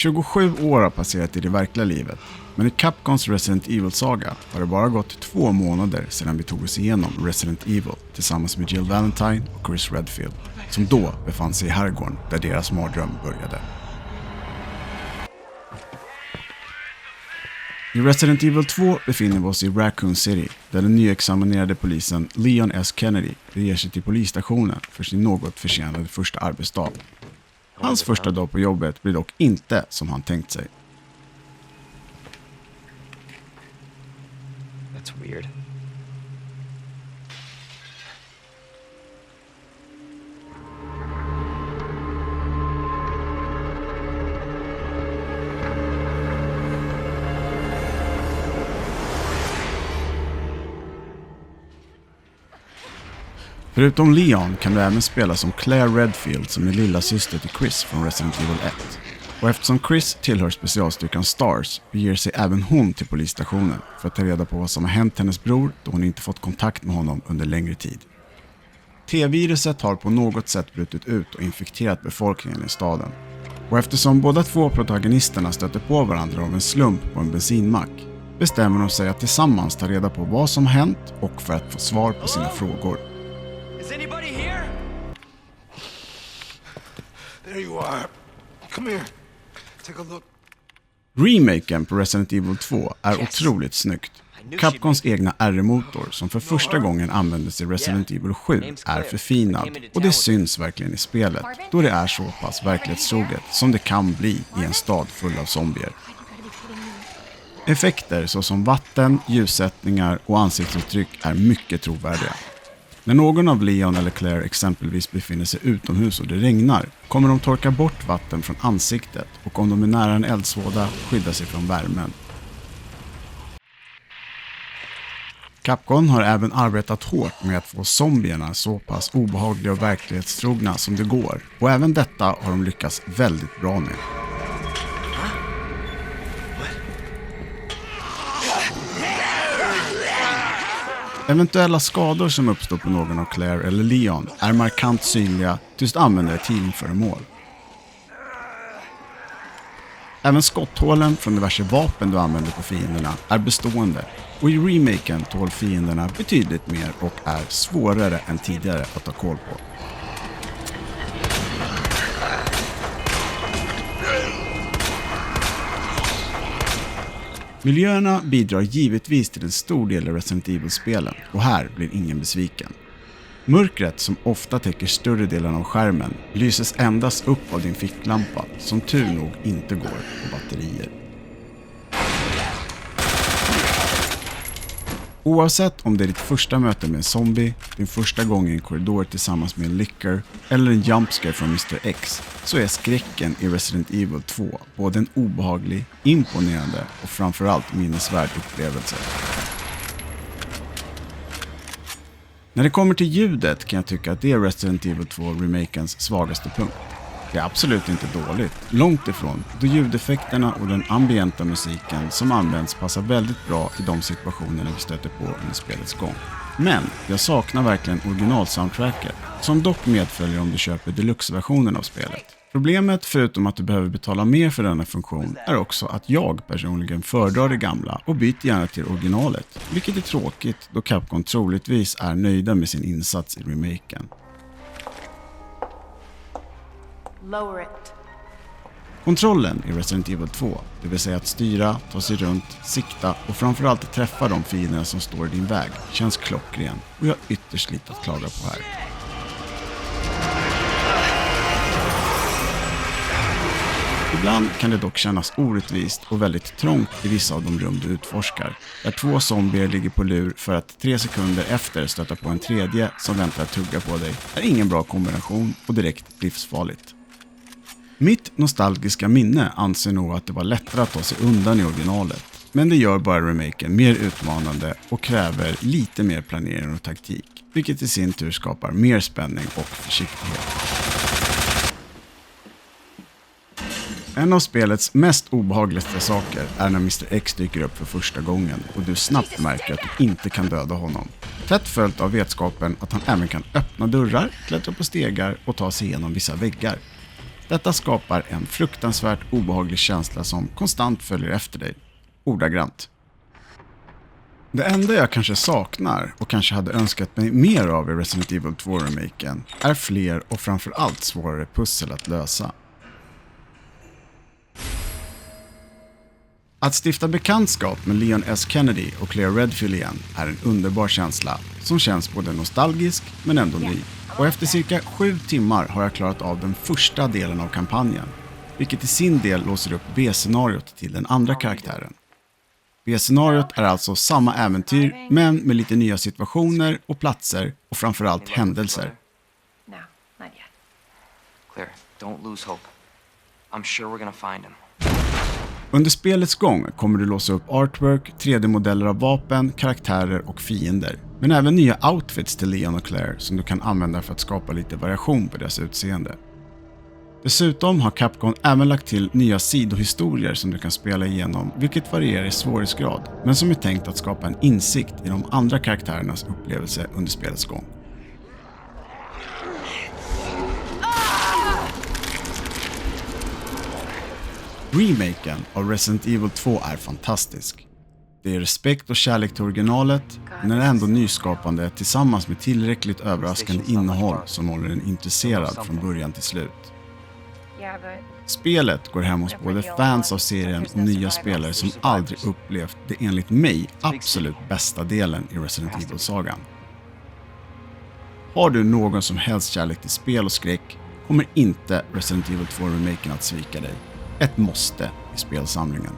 27 år har passerat i det verkliga livet, men i Capcoms Resident Evil-saga har det bara gått 2 månader sedan vi tog oss igenom Resident Evil tillsammans med Jill Valentine och Chris Redfield, som då befann sig i herrgården där deras mardröm började. I Resident Evil 2 befinner vi oss i Raccoon City, där den nyexaminerade polisen Leon S. Kennedy beger sig till polisstationen för sin något försenade första arbetsdag. Hans första dag på jobbet blir dock inte som han tänkt sig. That's weird. Förutom Leon kan du även spela som Claire Redfield som är lilla syster till Chris från Resident Evil 1. Och eftersom Chris tillhör specialstyrkan STARS beger sig även hon till polisstationen för att ta reda på vad som har hänt hennes bror då hon inte fått kontakt med honom under längre tid. T-viruset har på något sätt brutit ut och infekterat befolkningen i staden. Och eftersom båda två protagonisterna stöter på varandra av en slump på en bensinmack bestämmer de sig att tillsammans ta reda på vad som har hänt och för att få svar på sina frågor. Is anybody here? There you are. Come here. Take a look. Remaken på Resident Evil 2 är otroligt snyggt. Capcoms egna R-motor som för första gången användes i Resident Evil 7 är förfinad och det syns verkligen i spelet då det är så pass verklighetstroget som det kan bli i en stad full av zombier. Effekter såsom vatten, ljussättningar och ansiktsuttryck är mycket trovärdiga. När någon av Leon eller Claire exempelvis befinner sig utomhus och det regnar kommer de torka bort vatten från ansiktet och om de är nära en eldsvåda skydda sig från värmen. Capcom har även arbetat hårt med att få zombierna så pass obehagliga och verklighetstrogna som det går och även detta har de lyckats väldigt bra med. Eventuella skador som uppstår på någon av Claire eller Leon är markant synliga tills du använder ett healingföremål. Även skotthålen från diverse vapen du använder på fienderna är bestående och i remaken tål fienderna betydligt mer och är svårare än tidigare att ta koll på. Miljöerna bidrar givetvis till en stor del av Resident Evil-spelen och här blir ingen besviken. Mörkret som ofta täcker större delen av skärmen lyses endast upp av din ficklampa som tur nog inte går på batterier. Oavsett om det är ditt första möte med en zombie, din första gång i en korridor tillsammans med en licker eller en jumpscare från Mr. X så är skräcken i Resident Evil 2 både en obehaglig, imponerande och framförallt minnesvärd upplevelse. När det kommer till ljudet kan jag tycka att det är Resident Evil 2 remakens svagaste punkt. Det är absolut inte dåligt, långt ifrån, då ljudeffekterna och den ambienta musiken som används passar väldigt bra i de situationerna vi stöter på under spelets gång. Men jag saknar verkligen originalsoundtracket, som dock medföljer om du köper deluxe-versionen av spelet. Problemet, förutom att du behöver betala mer för denna funktion, är också att jag personligen föredrar det gamla och byter gärna till originalet, vilket är tråkigt då Capcom troligtvis är nöjda med sin insats i remaken. Lower it. Kontrollen i Resident Evil 2, det vill säga att styra, ta sig runt, sikta och framförallt träffa de fiender som står i din väg, känns klockren och jag har ytterst lite att klaga på här. Ibland kan det dock kännas orättvist och väldigt trångt i vissa av de rum du utforskar, där 2 zombier ligger på lur för att 3 sekunder efter stöta på en tredje som väntar att tugga på dig är ingen bra kombination och direkt livsfarligt. Mitt nostalgiska minne anser nog att det var lättare att ta sig undan i originalet, men det gör bara remaken mer utmanande och kräver lite mer planering och taktik, vilket i sin tur skapar mer spänning och försiktighet. En av spelets mest obehagligaste saker är när Mr. X dyker upp för första gången och du snabbt märker att du inte kan döda honom. Tätt följt av vetskapen att han även kan öppna dörrar, klättra på stegar och ta sig igenom vissa väggar. Detta skapar en fruktansvärt obehaglig känsla som konstant följer efter dig. Ordagrant. Det enda jag kanske saknar och kanske hade önskat mig mer av i Resident Evil 2-remaken är fler och framförallt svårare pussel att lösa. Att stifta bekantskap med Leon S. Kennedy och Claire Redfield igen är en underbar känsla som känns både nostalgisk men ändå ny. Och efter cirka 7 timmar har jag klarat av den första delen av kampanjen, vilket i sin del låser upp B-scenariot till den andra karaktären. B-scenariot är alltså samma äventyr men med lite nya situationer och platser och framförallt händelser. No, not yet. Claire, don't lose hope. I'm sure we're gonna find him. Under spelets gång kommer du låsa upp artwork, 3D-modeller av vapen, karaktärer och fiender. Men även nya outfits till Leon och Claire som du kan använda för att skapa lite variation på deras utseende. Dessutom har Capcom även lagt till nya sidohistorier som du kan spela igenom, vilket varierar i svårighetsgrad, men som är tänkt att skapa en insikt i de andra karaktärernas upplevelse under spelets gång. Remaken av Resident Evil 2 är fantastisk. Det är respekt och kärlek till originalet, men är ändå nyskapande tillsammans med tillräckligt överraskande innehåll som håller en intresserad från början till slut. Yeah, but Spelet går hem hos både fans av serien och nya spelare som aldrig upplevt det enligt mig absolut bästa delen i Resident Evil-sagan. Har du någon som helst kärlek till spel och skräck kommer inte Resident Evil 2-remaken att svika dig. Ett måste i spelsamlingen.